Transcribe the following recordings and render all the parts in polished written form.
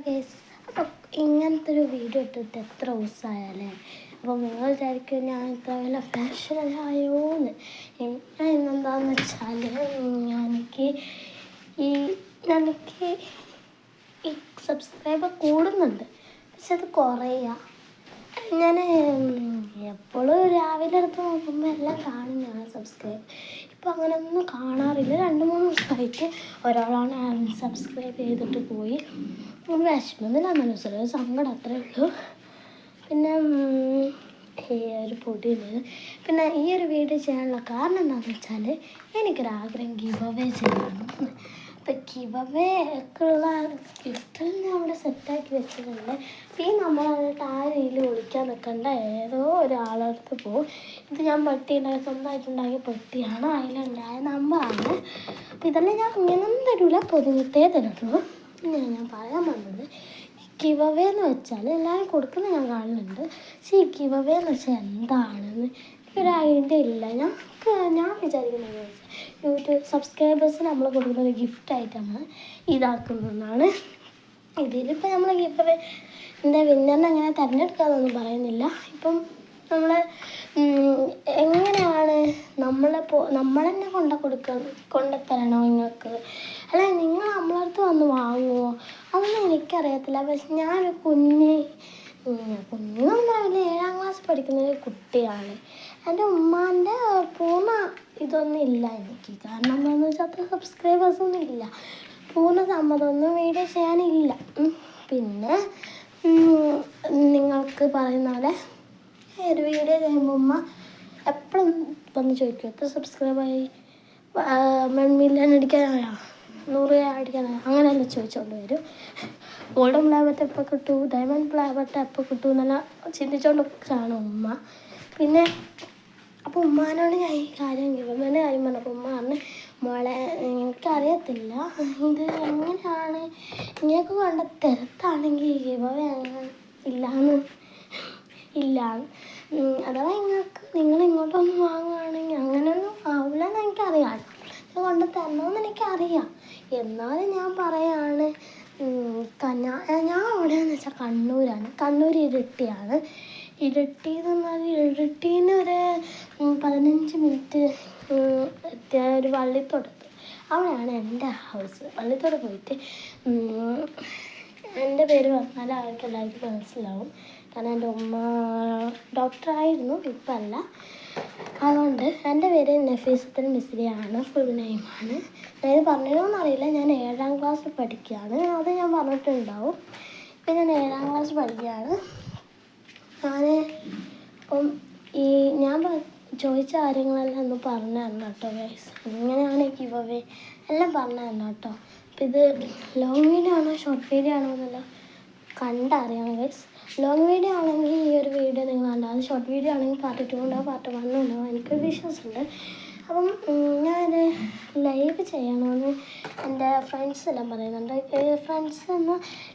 Guys, അപ്പോൾ ഇങ്ങനത്തെ ഒരു വീഡിയോ ഇട്ടിട്ട് എത്ര ദിവസമായാലേ? അപ്പോൾ നിങ്ങൾ വിചാരിക്കും ഞാൻ ഇത്ര വല്ല ഫാഷനല്ലായോന്ന്. ഞാൻ ഇന്നെന്താണെന്ന് വെച്ചാൽ എനിക്ക് ഈ സബ്സ്ക്രൈബർ കൂടുന്നുണ്ട്, പക്ഷെ അത് കുറയുക. ഞാൻ എപ്പോഴും രാവിലെ എടുത്ത് നോക്കുമ്പോൾ എല്ലാം കാണുന്നതാണ് സബ്സ്ക്രൈബ്. ഇപ്പോൾ അങ്ങനെയൊന്നും കാണാറില്ല. 2-3 ദിവസമായിട്ട് ഒരാളാണ് സബ്സ്ക്രൈബ് ചെയ്തിട്ട് പോയി. വിഷമമൊന്നുമില്ല, മനസ്സിലൊരു സങ്കടം അത്രേ ഉള്ളൂ. പിന്നെ ഈ ഒരു പൊടിയുള്ളത്. പിന്നെ ഈ ഒരു വീഡിയോ ചെയ്യാനുള്ള കാരണം എന്താണെന്ന് വെച്ചാൽ എനിക്കൊരാഗ്രഹം ഗിവ് അവേ ചെയ്യണം. അപ്പോൾ ഗിവ് അവേ ഒക്കെയുള്ള ഗിഫ്റ്റിൽ ഞാൻ അവിടെ സെറ്റാക്കി വെച്ചിട്ടുണ്ട്. ഈ നമ്മളായിട്ട് ആ രീതിയിൽ വിളിക്കാൻ നിൽക്കേണ്ട, ഏതോ ഒരാളടുത്ത് പോകും. ഇത് ഞാൻ പെട്ടിയുണ്ടാക്കി സ്വന്തമായിട്ടുണ്ടാക്കിയ പെട്ടിയാണ്, അതിലുണ്ടായ നമ്പറാണ്. അപ്പോൾ ഇതെല്ലാം ഞാൻ ഇങ്ങനെയൊന്നും തരില്ല, പൊതുവിട്ടേ തരുള്ളൂ. ഞാൻ പറയാൻ വന്നത് ഗിവ് അവേ എന്ന് വെച്ചാൽ എല്ലാവരും കൊടുക്കുന്നത് ഞാൻ കാണുന്നുണ്ട്. പക്ഷേ ഈ ഗിവ് അവേ എന്ന് വെച്ചാൽ എന്താണെന്ന് എനിക്കൊരു ഐഡിയ ഇല്ല. ഞാൻ വിചാരിക്കുന്നത് യൂട്യൂബ് സബ്സ്ക്രൈബേഴ്സിന് നമ്മൾ കൊടുക്കുന്ന ഒരു ഗിഫ്റ്റായിട്ടാണ് ഇതാക്കുന്നതെന്നാണ്. ഇതിലിപ്പോൾ നമ്മൾ ഗിവ് അവേ വിന്നറിനെ അങ്ങനെ തിരഞ്ഞെടുക്കാമെന്നൊന്നും പറയുന്നില്ല. ഇപ്പം നമ്മൾ എങ്ങനെയാണ് നമ്മളെന്നെ കൊണ്ടുത്തരണോ നിങ്ങൾക്ക്, അല്ലെങ്കിൽ നിങ്ങൾ നമ്മളടുത്ത് വന്ന് വാങ്ങുമോ, അതൊന്നും എനിക്കറിയത്തില്ല. പക്ഷെ ഞാനൊരു കുഞ്ഞെന്നൊന്നും പറയില്ല, 7ാം ക്ലാസ് പഠിക്കുന്ന ഒരു കുട്ടിയാണ്. എൻ്റെ ഉമ്മാൻ്റെ പൂർണ്ണ ഇതൊന്നും ഇല്ല എനിക്ക്. കാരണം എന്താണെന്ന് വെച്ചാൽ അത്ര സബ്സ്ക്രൈബേഴ്സൊന്നും ഇല്ല. പൂർണ്ണ സമ്മതമൊന്നും വീഡിയോ ചെയ്യാനില്ല. പിന്നെ നിങ്ങൾക്ക് പറയുന്ന പോലെ ഒരു വീഡിയോ ചെയ്യുമ്പോൾ ഉമ്മ എപ്പോഴും വന്ന് ചോദിക്കും, എത്ര സബ്സ്ക്രൈബായി, 1 മില്യൺ അടിക്കാനായോ, 100 അടിക്കാനായോ, അങ്ങനെയല്ല ചോദിച്ചുകൊണ്ട് വരും. ഗോൾഡൻ പ്ലാബറ്റ് എപ്പോൾ കിട്ടും, ഡയമണ്ട് പ്ലാബറ്റ് എപ്പോൾ കിട്ടും എന്നെല്ലാം ചിന്തിച്ചുകൊണ്ടൊക്കെയാണ് ഉമ്മ. പിന്നെ അപ്പോൾ ഉമ്മാനോട് ഞാൻ ഈ കാര്യം ഗിവവേൻ്റെ കാര്യം പറഞ്ഞപ്പോൾ ഉമ്മ പറഞ്ഞ്, മോളെ എനിക്കറിയത്തില്ല ഇത് എങ്ങനെയാണ്, ഇങ്ങനെയൊക്കെ കൊണ്ട് തിരത്താണെങ്കിൽ ഗിവവേ ഇല്ല. അഥവാ നിങ്ങൾ ഇങ്ങോട്ടൊന്ന് വാങ്ങുകയാണെങ്കിൽ അങ്ങനെയൊന്നും ആവില്ലെന്ന് എനിക്കറിയാം. ഇത് കൊണ്ട് തരണമെന്ന് എനിക്കറിയാം. എന്നാലും ഞാൻ പറയാണ്, ഞാൻ എവിടെയാണെന്ന് വെച്ചാൽ കണ്ണൂരാണ്. കണ്ണൂർ ഇരിട്ടിയാണ്. ഇരിട്ടി എന്ന് പറഞ്ഞാൽ ഇരിട്ടീന്ന് ഒരു 15 മിനിറ്റ് എത്തിയ ഒരു വള്ളിത്തോടത്ത്, അവിടെയാണ് എൻ്റെ ഹൗസ്. വള്ളിത്തോട് പോയിട്ട് എൻ്റെ പേര് പറഞ്ഞാൽ എല്ലാവർക്കും മനസ്സിലാവും. കാരണം എൻ്റെ ഉമ്മ ഡോക്ടറായിരുന്നു, ഇപ്പം അല്ല. അതുകൊണ്ട് എൻ്റെ പേര് നഫീസത്തുൽ മിസ്രിയാണ്, ഫുൾ നെയിമാണ്. ഞാൻ പറഞ്ഞിരുന്നോന്നറിയില്ല. ഞാൻ 7ാം ക്ലാസ്സിൽ പഠിക്കുകയാണ്, അത് ഞാൻ പറഞ്ഞിട്ടുണ്ടാവും. ഇപ്പം ഞാൻ 7ാം ക്ലാസ് പഠിക്കുകയാണ്. അപ്പം ഞാൻ ചോദിച്ച കാര്യങ്ങളെല്ലാം ഒന്ന് പറഞ്ഞു തരണം കേട്ടോ ഗൈസ്. എങ്ങനെയാണ് ഗിവ് അവേ എല്ലാം പറഞ്ഞു തരണം കേട്ടോ. അപ്പം ഇത് ലോങ് വീഡിയോ ആണോ ഷോർട്ട് വീഡിയോ ആണോ എന്നല്ല കണ്ടറിയാം ഗൈസ്. ലോങ് വീഡിയോ ആണെങ്കിൽ ഈ ഒരു വീഡിയോ നിങ്ങൾ കണ്ടാൽ, അത് ഷോർട്ട് വീഡിയോ ആണെങ്കിൽ പാർട്ട് 2 ഉണ്ടാവും, പാർട്ട് 1 ഉണ്ടാവും, എനിക്കൊരു വിശ്വാസമുണ്ട്. അപ്പം ഞാൻ ലൈവ് ചെയ്യണമെന്ന് എൻ്റെ ഫ്രണ്ട്സ് എല്ലാം പറയുന്നുണ്ട്. ഫ്രണ്ട്സ് എന്ന്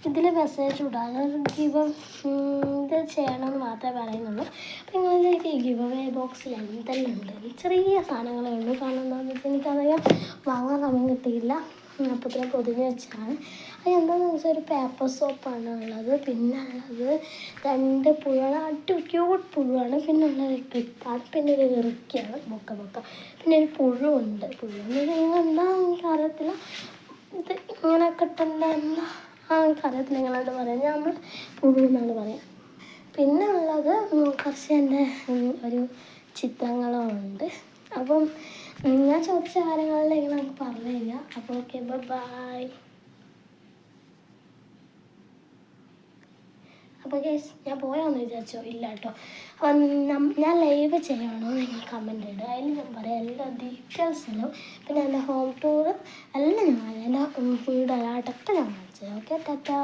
ഇതിൽ മെസ്സേജ് ഇടാൻ ഗിവ് ഇത് ചെയ്യണമെന്ന് മാത്രമേ പറയുന്നുള്ളൂ. അപ്പം നിങ്ങളിലേക്ക് ഗിവ് അവേ ബോക്സിൽ എന്തെല്ലാം ഉണ്ട്, ചെറിയ സാധനങ്ങളേ ഉള്ളൂ. കാരണം എന്താണെന്ന് വെച്ചാൽ എനിക്കറിയാം വാങ്ങാൻ സമയം കിട്ടിയില്ല, അപ്പത്തിന് പൊതിഞ്ഞ് വെച്ചാണ്. അത് എന്താണെന്ന് വെച്ചാൽ ഒരു പേപ്പർ സോപ്പാണ് ഉള്ളത്, പിന്നെ ഉള്ളത് 2 പുഴുവാണ്, ക്യൂട്ട് പുഴുവാണ്, പിന്നെ ഉള്ളത് ക്ലിപ്പാണ്, പിന്നെ ഒരു ഇറുക്കിയാണ് ബൊക്ക, പിന്നെ ഒരു പുഴുവുണ്ട്. പുഴുവെന്ന് നിങ്ങൾ എന്താണെന്ന് എനിക്കറിയത്തില്ല. ഇത് ഇങ്ങനെ കിട്ടേണ്ട എന്താ എനിക്കറിയത്തില്ല നിങ്ങളെന്താ പറയുക, നമ്മൾ പുഴു എന്നാണ് പറയാം. പിന്നെ ഉള്ളത് കുറച്ച് എൻ്റെ ഒരു ചിത്രങ്ങളും ഉണ്ട്. അപ്പം ഞാൻ ചോദിച്ച കാര്യങ്ങളെല്ലാം ഇങ്ങനെ നമുക്ക് പറഞ്ഞു തരിക. അപ്പോൾ ഓക്കെ, ബൈ. അപ്പോൾ ഗൈസ്, ഞാൻ പോയാന്ന് വിചാരിച്ചോ? ഇല്ല കേട്ടോ. അപ്പം ഞാൻ ലൈവ് ചെയ്യണോ നിങ്ങൾ കമൻറ്റ് ഇടുക, അതിൽ ഞാൻ പറയാം എല്ലാ ഡീറ്റെയിൽസിലും. പിന്നെ എൻ്റെ ഹോം ടൂർ എല്ലാം ഞാൻ എൻ്റെ വീട് അടക്കം ഞാൻ കാണിച്ചു തരാം. ഓക്കെ, ടാറ്റാ.